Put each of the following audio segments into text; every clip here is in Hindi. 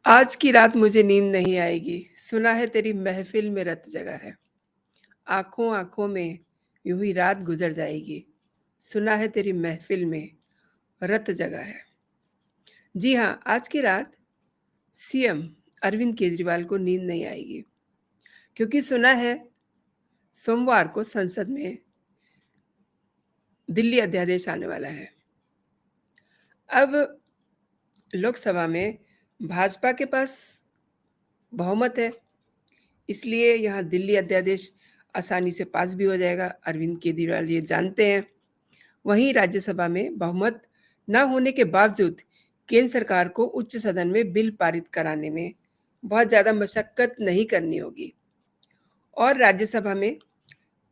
आज की रात मुझे नींद नहीं आएगी, सुना है तेरी महफ़िल में रत जगा है। आँखों-आँखों में यूँ ही रात गुज़र जाएगी, सुना है तेरी महफ़िल में रत जगा है। जी हाँ, आज की रात सीएम अरविंद केजरीवाल को नींद नहीं आएगी, क्योंकि सुना है सोमवार को संसद में दिल्ली अध्यादेश आने वाला है। अब लोकसभा में भाजपा के पास बहुमत है, इसलिए यहाँ दिल्ली अध्यादेश आसानी से पास भी हो जाएगा, अरविंद केजरीवाल ये जानते हैं। वहीं राज्यसभा में बहुमत न होने के बावजूद केंद्र सरकार को उच्च सदन में बिल पारित कराने में बहुत ज़्यादा मशक्कत नहीं करनी होगी और राज्यसभा में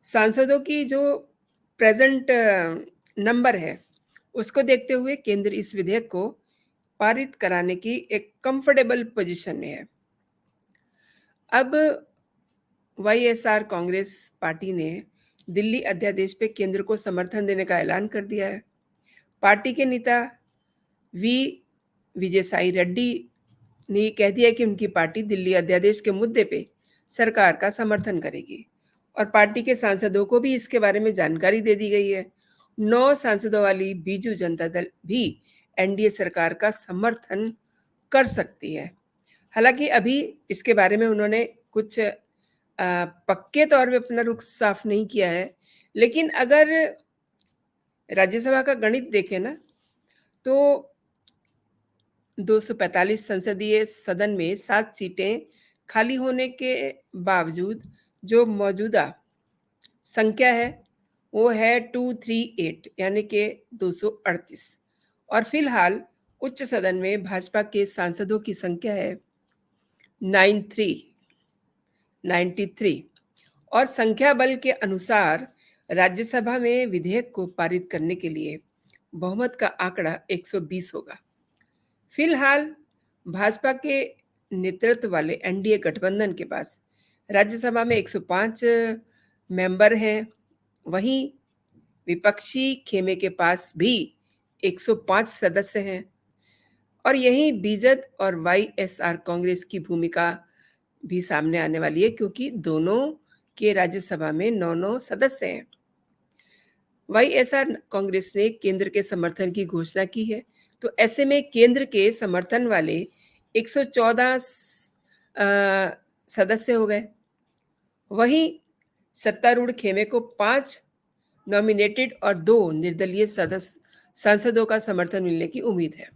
सांसदों की जो प्रेज़ेंट नंबर है, उसको देखते हुए केंद्र इस विधेयक को पारित कराने की एक कंफर्टेबल पोज़ीशन में है। अब वाईएसआर कांग्रेस पार्टी ने दिल्ली अध्यादेश पे केंद्र को समर्थन देने का ऐलान कर दिया है। पार्टी के नेता वी विजयसाई रेड्डी ने कह दिया कि उनकी पार्टी दिल्ली अध्यादेश के मुद्दे पे सरकार का समर्थन करेगी और पार्टी के सांसदों को भी इसके बारे में जानकारी दे दी गई है। 9 सांसदों वाली बीजू जनता दल भी एनडीए सरकार का समर्थन कर सकती है। हालाँकि अभी इसके बारे में उन्होंने कुछ पक्के तौर पे अपना रुख साफ नहीं किया है, लेकिन अगर राज्यसभा का गणित देखें ना, तो 245 संसदीय सदन में 7 सीटें खाली होने के बावजूद जो मौजूदा संख्या है, वो है 238 यानी कि 238 और फिलहाल उच्च सदन में भाजपा के सांसदों की संख्या है 93 और संख्या बल के अनुसार राज्यसभा में विधेयक को पारित करने के लिए बहुमत का आंकड़ा 120 होगा। फिलहाल भाजपा के नेतृत्व वाले एनडीए गठबंधन के पास राज्यसभा में 105 मेंबर हैं, वहीं विपक्षी खेमे के पास भी 105 सदस्य हैं और यहीं बीजेड और वाईएसआर कांग्रेस की भूमिका भी सामने आने वाली है, क्योंकि दोनों के राज्यसभा में 9-9 सदस्य हैं। वाईएसआर कांग्रेस ने केंद्र के समर्थन की घोषणा की है, तो ऐसे में केंद्र के समर्थन वाले 114 सदस्य हो गए। वहीं सत्तारूढ़ खेमे को 5 नॉमिनेटेड और 2 निर्दलीय सांसदों का समर्थन मिलने की उम्मीद है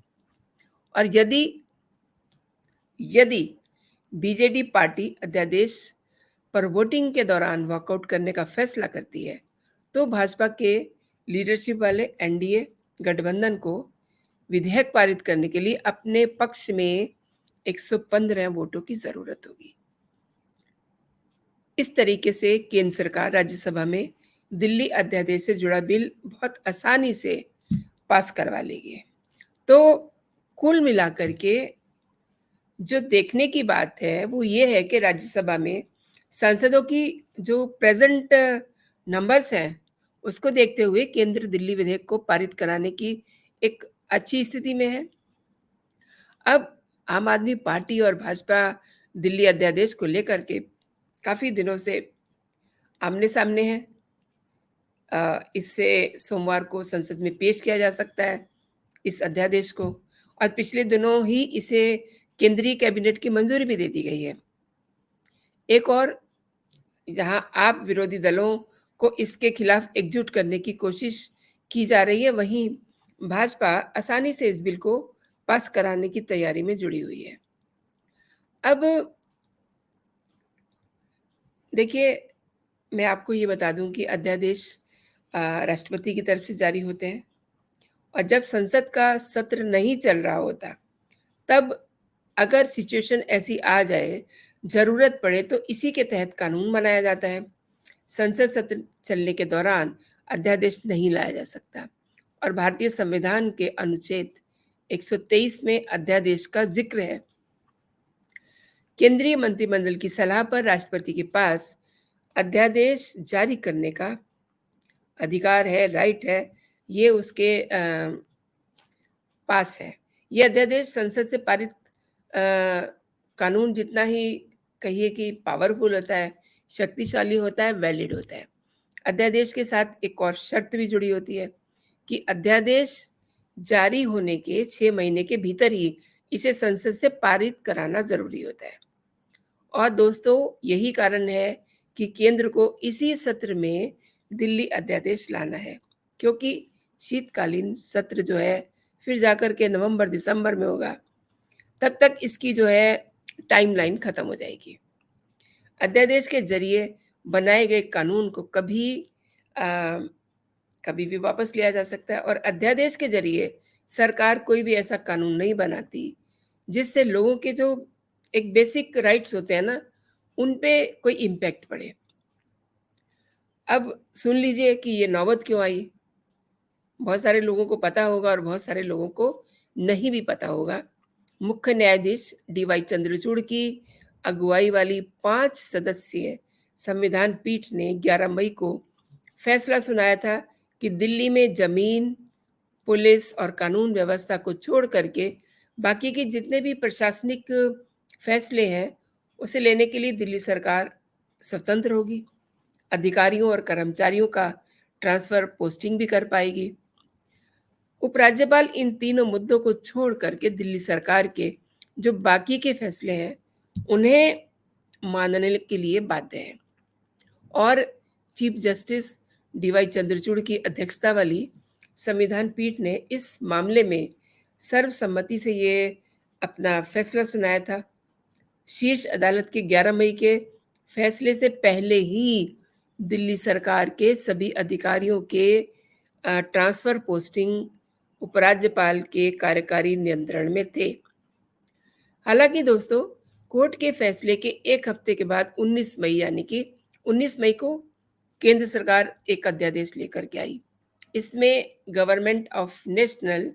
और यदि बीजेडी पार्टी अध्यादेश पर वोटिंग के दौरान वॉकआउट करने का फैसला करती है, तो भाजपा के लीडरशिप वाले एनडीए गठबंधन को विधेयक पारित करने के लिए अपने पक्ष में 115 वोटों की जरूरत होगी। इस तरीके से केंद्र सरकार राज्यसभा में दिल्ली अध्यादेश से जुड़ा बिल बहुत आसानी से पास करवा लेगी। तो कुल मिलाकर के जो देखने की बात है वो ये है कि राज्यसभा में सांसदों की जो प्रेजेंट नंबर्स हैं, उसको देखते हुए केंद्र दिल्ली विधेयक को पारित कराने की एक अच्छी स्थिति में है। अब आम आदमी पार्टी और भाजपा दिल्ली अध्यादेश को लेकर के काफ़ी दिनों से आमने-सामने हैं। इससे सोमवार को संसद में पेश किया जा सकता है इस अध्यादेश को और पिछले दिनों ही इसे केंद्रीय कैबिनेट की मंजूरी भी दे दी गई है। एक और जहां आप विरोधी दलों को इसके खिलाफ एकजुट करने की कोशिश की जा रही है, वहीं भाजपा आसानी से इस बिल को पास कराने की तैयारी में जुड़ी हुई है। अब देखिए, मैं आपको ये बता दूं कि अध्यादेश राष्ट्रपति की तरफ से जारी होते हैं और जब संसद का सत्र नहीं चल रहा होता, तब अगर सिचुएशन ऐसी आ जाए, ज़रूरत पड़े तो इसी के तहत कानून बनाया जाता है। संसद सत्र चलने के दौरान अध्यादेश नहीं लाया जा सकता और भारतीय संविधान के अनुच्छेद 123 में अध्यादेश का जिक्र है। केंद्रीय मंत्रिमंडल की सलाह पर राष्ट्रपति के पास अध्यादेश जारी करने का अधिकार है, राइट है, ये उसके पास है। ये अध्यादेश संसद से पारित कानून जितना ही कहिए कि पावरफुल होता है, शक्तिशाली होता है, वैलिड होता है। अध्यादेश के साथ एक और शर्त भी जुड़ी होती है कि अध्यादेश जारी होने के 6 महीने के भीतर ही इसे संसद से पारित कराना ज़रूरी होता है। और दोस्तों, यही कारण है कि केंद्र को इसी सत्र में दिल्ली अध्यादेश लाना है, क्योंकि शीतकालीन सत्र जो है फिर जाकर के नवंबर-दिसंबर में होगा। तब तक इसकी जो है टाइमलाइन खत्म हो जाएगी। अध्यादेश के ज़रिए बनाए गए कानून को अ, कभी भी वापस लिया जा सकता है, और अध्यादेश के ज़रिए सरकार कोई भी ऐसा कानून नहीं बनाती, जिससे लोगों के जो एक बेसिक राइट्स होते हैं ना, उन पे कोई इम्पैक्ट पड़े। अब सुन लीजिए कि ये नौबत क्यों आई? बहुत सारे लोगों को पता होगा और बहुत सारे लोगों को नहीं भी पता होगा। मुख्य न्यायाधीश डीवाई चंद्रचूड़ की अगुवाई वाली 5 सदस्यीय संविधान पीठ ने 11 मई को फैसला सुनाया था कि दिल्ली में ज़मीन, पुलिस और कानून व्यवस्था को छोड़ करके बाकी के जितने भी प्रशासनिक फैसले हैं, उसे लेने के लिए दिल्ली सरकार स्वतंत्र होगी। अधिकारियों और कर्मचारियों का ट्रांसफ़र पोस्टिंग भी कर पाएगी। उपराज्यपाल इन तीनों मुद्दों को छोड़ करके दिल्ली सरकार के जो बाकी के फैसले हैं, उन्हें मानने के लिए बाध्य है। और चीफ जस्टिस डीवाई चंद्रचूड़ की अध्यक्षता वाली संविधान पीठ ने इस मामले में सर्वसम्मति से ये अपना फैसला सुनाया था। शीर्ष अदालत के 11 मई के फैसले से पहले ही दिल्ली सरकार के सभी अधिकारियों के ट्रांसफ़र पोस्टिंग उपराज्यपाल के कार्यकारी नियंत्रण में थे। हालाँकि दोस्तों, कोर्ट के फैसले के 1 हफ्ते के बाद 19 मई यानी कि 19 मई को केंद्र सरकार एक अध्यादेश लेकर के आई। इसमें government of national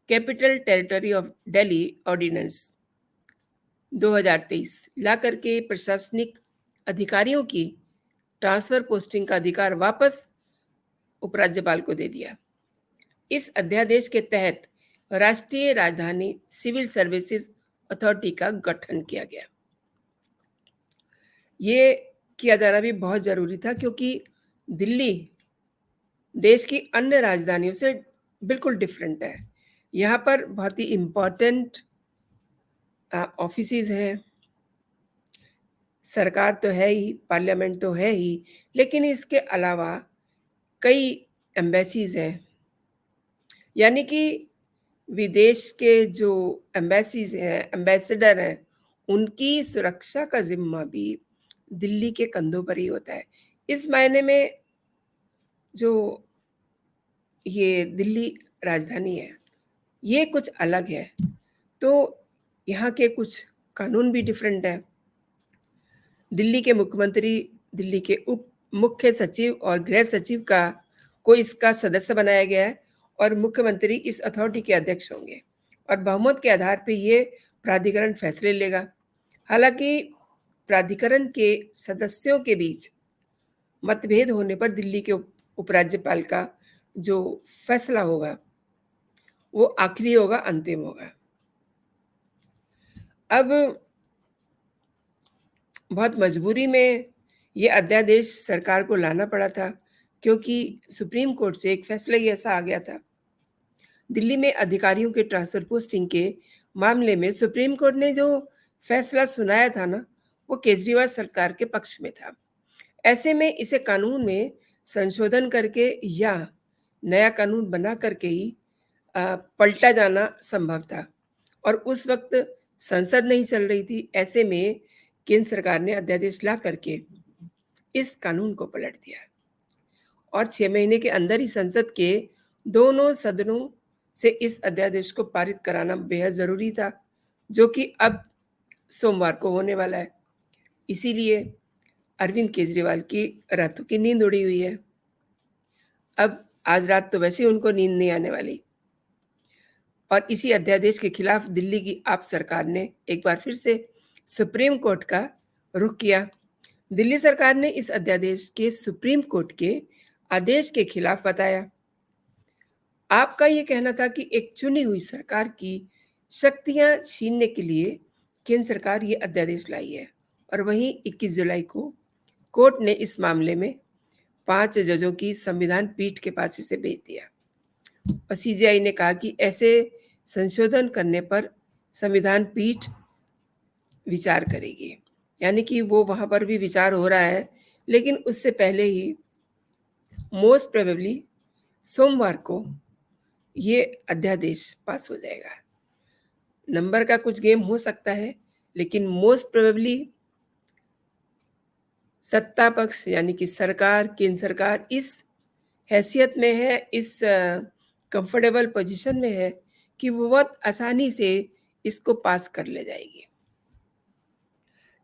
capital territory of Delhi ordinance 2023 ला करके प्रशासनिक अधिकारियों की ट्रांसफ़र पोस्टिंग का अधिकार वापस उपराज्यपाल को दे दिया। इस अध्यादेश के तहत राष्ट्रीय राजधानी सिविल सर्विसेज अथॉरिटी का गठन किया गया। ये किया जाना भी बहुत ज़रूरी था, क्योंकि दिल्ली देश की अन्य राजधानियों से बिल्कुल डिफरेंट है। यहाँ पर बहुत ही इम्पोर्टेंट ऑफिसेज़ हैं, सरकार तो है ही, पार्लियामेंट तो है ही, लेकिन इसके अलावा कई एम्बेसीज़ हैं। यानी कि विदेश के जो एम्बेसीज़ हैं, एम्बेसडर हैं, उनकी सुरक्षा का ज़िम्मा भी दिल्ली के कंधों पर ही होता है। इस मायने में जो ये दिल्ली राजधानी है, ये कुछ अलग है। तो यहाँ के कुछ कानून भी डिफरेंट हैं। दिल्ली के मुख्यमंत्री, दिल्ली के उप मुख्य सचिव और गृह सचिव को इसका सदस्य बनाया गया है, और मुख्यमंत्री इस अथॉरिटी के अध्यक्ष होंगे, और बहुमत के आधार पे ये प्राधिकरण फैसले लेगा। हालाँकि प्राधिकरण के सदस्यों के बीच मतभेद होने पर दिल्ली के उपराज्यपाल का जो फैसला होगा, वो आखिरी होगा, अंतिम होगा। अब बहुत मजबूरी में ये अध्यादेश सरकार को लाना पड़ा था, क्योंकि सुप्रीम कोर्ट से एक फैसला ही ऐसा आ गया था। दिल्ली में अधिकारियों के ट्रांसफर पोस्टिंग के मामले में सुप्रीम कोर्ट ने जो फैसला सुनाया था ना, वो केजरीवाल सरकार के पक्ष में था। ऐसे में इसे कानून में संशोधन करके या नया कानून बना करके ही पलटा जाना संभव था, और उस वक़्त संसद नहीं चल रही थी। ऐसे में केंद्र सरकार ने अध्यादेश ला करके इस कानून को पलट दिया, और 6 महीने के अंदर ही संसद के दोनों सदनों से इस अध्यादेश को पारित कराना बेहद ज़रूरी था, जो कि अब सोमवार को होने वाला है। इसीलिए अरविंद केजरीवाल की रातों की नींद उड़ी हुई है। अब आज रात तो वैसे ही उनको नींद नहीं आने वाली, और इसी अध्यादेश के खिलाफ दिल्ली की आप सरकार ने एक बार फिर से सुप्रीम कोर्ट का रुख किया। दिल्ली सरकार ने इस अध्यादेश के सुप्रीम कोर्ट के आदेश के खिलाफ बताया। आपका ये कहना था कि एक चुनी हुई सरकार की शक्तियां छीनने के लिए केंद्र सरकार ये अध्यादेश लाई है और वहीं 21 जुलाई को कोर्ट ने इस मामले में 5 जजों की संविधान पीठ के पास इसे भेज दिया और सीजेआई ने कहा कि ऐसे संशोधन करने पर संविधान पीठ विचार करेगी। यानी कि वो वहाँ पर भी विचार हो रहा है, लेकिन उससे पहले ही मोस्ट प्रोबेबली सोमवार को ये अध्यादेश पास हो जाएगा। नंबर का कुछ गेम हो सकता है, लेकिन मोस्ट प्रोबेबली सत्ता पक्ष यानी कि सरकार, केंद्र सरकार इस हैसियत में है, इस कंफर्टेबल पोजीशन में है कि वो बहुत आसानी से इसको पास कर ले जाएगी।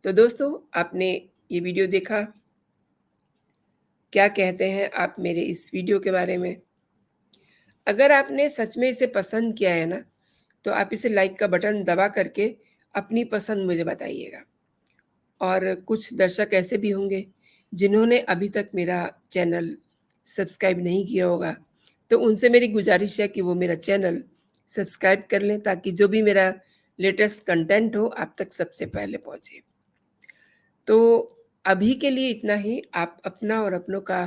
तो दोस्तों, आपने ये वीडियो देखा। क्या कहते हैं आप मेरे इस वीडियो के बारे में? अगर आपने सच में इसे पसंद किया है ना, तो आप इसे लाइक का बटन दबा करके अपनी पसंद मुझे बताइएगा। और कुछ दर्शक ऐसे भी होंगे जिन्होंने अभी तक मेरा चैनल सब्सक्राइब नहीं किया होगा, तो उनसे मेरी गुजारिश है कि वो मेरा चैनल सब्सक्राइब कर लें ताकि जो भी मेरा लेटेस्ट कंटेंट हो आप तक सबसे पहले पहुँचे। तो अभी के लिए इतना ही। आप अपना और अपनों का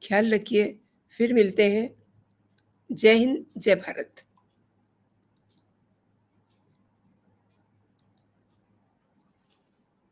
ख्याल रखिए। फिर मिलते हैं। जय हिंद, जय भारत।